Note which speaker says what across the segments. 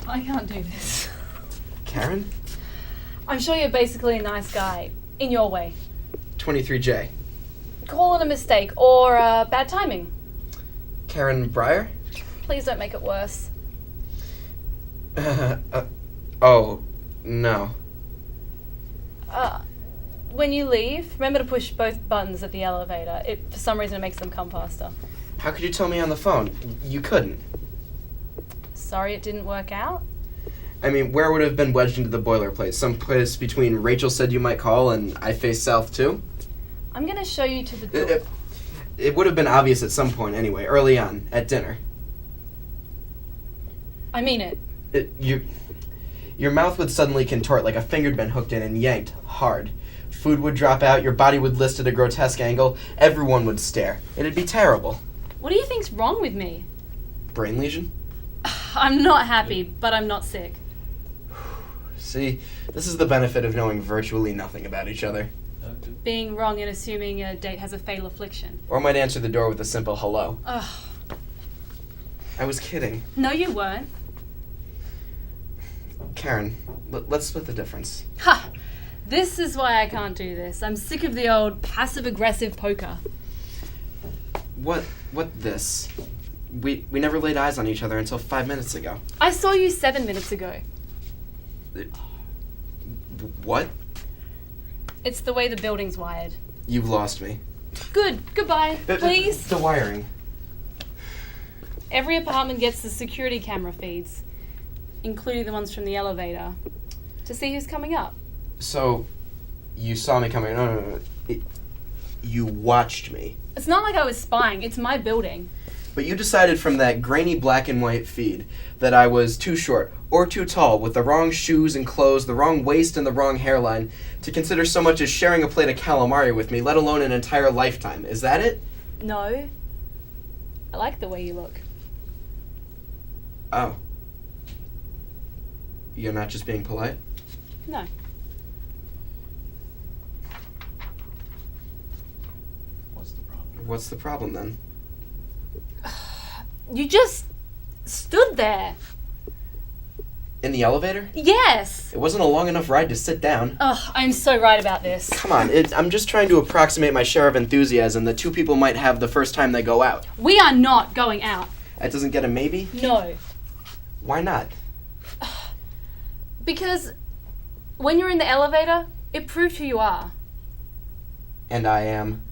Speaker 1: I can't do this.
Speaker 2: Karen?
Speaker 1: I'm sure you're basically a nice guy, in your way.
Speaker 2: 23J.
Speaker 1: Call it a mistake or bad timing.
Speaker 2: Karen Breyer?
Speaker 1: Please don't make it worse.
Speaker 2: Oh, no.
Speaker 1: When you leave, remember to push both buttons at the elevator. For some reason, it makes them come faster.
Speaker 2: How could you tell me on the phone? You couldn't.
Speaker 1: Sorry it didn't work out?
Speaker 2: I mean, where would it have been wedged into the boilerplate? Someplace between Rachel said you might call and I face south too?
Speaker 1: I'm gonna show you to the door.
Speaker 2: It would have been obvious at some point anyway, early on, at dinner.
Speaker 1: I mean it.
Speaker 2: Your mouth would suddenly contort like a finger'd been hooked in and yanked hard. Food would drop out, your body would list at a grotesque angle, everyone would stare. It'd be terrible.
Speaker 1: What do you think's wrong with me?
Speaker 2: Brain lesion?
Speaker 1: I'm not happy, but I'm not sick.
Speaker 2: See, this is the benefit of knowing virtually nothing about each other.
Speaker 1: Being wrong and assuming a date has a fatal affliction.
Speaker 2: Or might answer the door with a simple hello.
Speaker 1: Ugh.
Speaker 2: I was kidding.
Speaker 1: No, you weren't.
Speaker 2: Karen, let's split the difference.
Speaker 1: Ha! This is why I can't do this. I'm sick of the old passive-aggressive poker.
Speaker 2: What this? We never laid eyes on each other until 5 minutes ago.
Speaker 1: I saw you 7 minutes ago.
Speaker 2: What?
Speaker 1: It's the way the building's wired.
Speaker 2: You've lost me.
Speaker 1: Good. Goodbye. Please.
Speaker 2: The wiring.
Speaker 1: Every apartment gets the security camera feeds, including the ones from the elevator, to see who's coming up.
Speaker 2: So, you saw me coming. No. You watched me.
Speaker 1: It's not like I was spying. It's my building.
Speaker 2: But you decided from that grainy black and white feed that I was too short or too tall, with the wrong shoes and clothes, the wrong waist and the wrong hairline, to consider so much as sharing a plate of calamari with me, let alone an entire lifetime. Is that it?
Speaker 1: No. I like the way you look.
Speaker 2: Oh. You're not just being polite?
Speaker 1: No.
Speaker 2: What's the problem then?
Speaker 1: You just stood there.
Speaker 2: In the elevator?
Speaker 1: Yes.
Speaker 2: It wasn't a long enough ride to sit down.
Speaker 1: Ugh, I'm so right about this.
Speaker 2: Come on, I'm just trying to approximate my share of enthusiasm that two people might have the first time they go out.
Speaker 1: We are not going out.
Speaker 2: That doesn't get a maybe?
Speaker 1: No.
Speaker 2: Why not?
Speaker 1: Because when you're in the elevator, it proved who you are.
Speaker 2: And I am?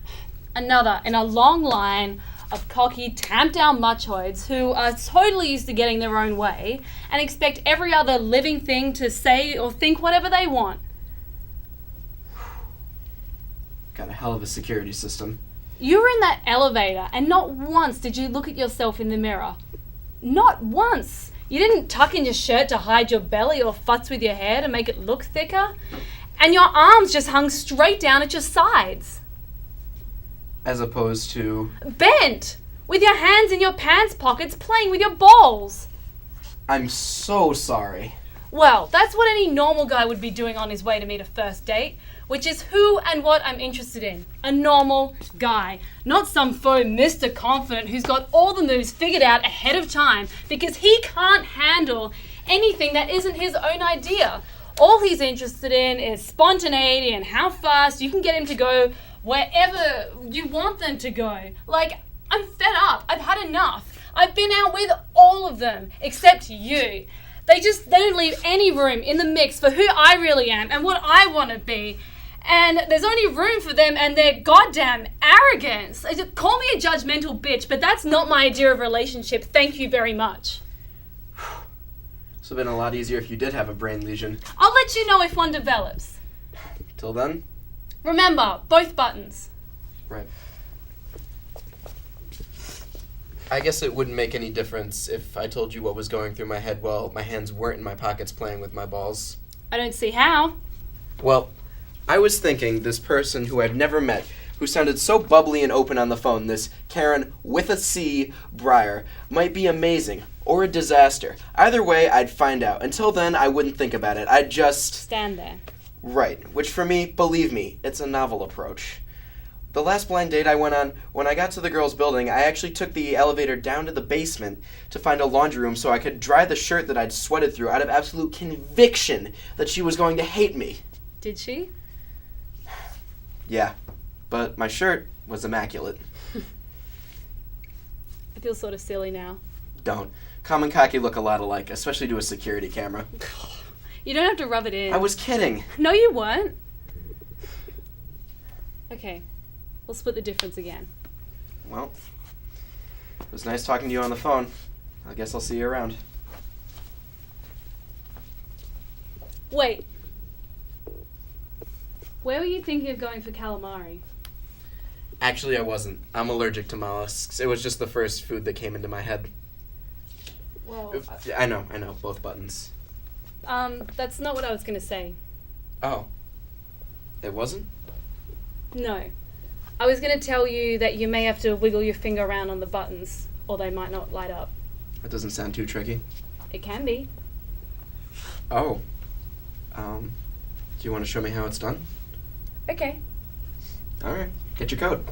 Speaker 1: Another in a long line of cocky, tamped-down machoids who are totally used to getting their own way and expect every other living thing to say or think whatever they want.
Speaker 2: Got a hell of a security system.
Speaker 1: You were in that elevator and not once did you look at yourself in the mirror. Not once. You didn't tuck in your shirt to hide your belly or futz with your hair to make it look thicker. And your arms just hung straight down at your sides.
Speaker 2: As opposed to...
Speaker 1: Bent! With your hands in your pants pockets playing with your balls.
Speaker 2: I'm so sorry.
Speaker 1: Well, that's what any normal guy would be doing on his way to meet a first date, which is who and what I'm interested in. A normal guy. Not some faux Mr. Confident who's got all the moves figured out ahead of time because he can't handle anything that isn't his own idea. All he's interested in is spontaneity and how fast you can get him to go wherever you want them to go. Like, I'm fed up. I've had enough. I've been out with all of them, except you. They don't leave any room in the mix for who I really am and what I want to be. And there's only room for them and their goddamn arrogance. Call me a judgmental bitch, but that's not my idea of relationship. Thank you very much.
Speaker 2: This would have been a lot easier if you did have a brain lesion.
Speaker 1: I'll let you know if one develops.
Speaker 2: Till then?
Speaker 1: Remember, both buttons.
Speaker 2: Right. I guess it wouldn't make any difference if I told you what was going through my head while my hands weren't in my pockets playing with my balls.
Speaker 1: I don't see how.
Speaker 2: Well, I was thinking this person who I've never met, who sounded so bubbly and open on the phone, this Karen with a C, Breyer, might be amazing or a disaster. Either way, I'd find out. Until then, I wouldn't think about it. I'd just...
Speaker 1: stand there.
Speaker 2: Right, which for me, believe me, it's a novel approach. The last blind date I went on, when I got to the girls' building, I actually took the elevator down to the basement to find a laundry room so I could dry the shirt that I'd sweated through out of absolute conviction that she was going to hate me.
Speaker 1: Did she?
Speaker 2: Yeah, but my shirt was immaculate.
Speaker 1: I feel sort of silly now.
Speaker 2: Don't. Calm and Cocky look a lot alike, especially to a security camera.
Speaker 1: You don't have to rub it in.
Speaker 2: I was kidding.
Speaker 1: No, you weren't. Okay, we'll split the difference again.
Speaker 2: Well, it was nice talking to you on the phone. I guess I'll see you around.
Speaker 1: Wait. Where were you thinking of going for calamari?
Speaker 2: Actually, I wasn't. I'm allergic to mollusks. It was just the first food that came into my head.
Speaker 1: Well,
Speaker 2: I know. Both buttons.
Speaker 1: that's not what I was going to say.
Speaker 2: Oh. It wasn't?
Speaker 1: No. I was going to tell you that you may have to wiggle your finger around on the buttons, or they might not light up.
Speaker 2: That doesn't sound too tricky.
Speaker 1: It can be.
Speaker 2: Oh. Do you want to show me how it's done?
Speaker 1: Okay.
Speaker 2: Alright. Get your coat.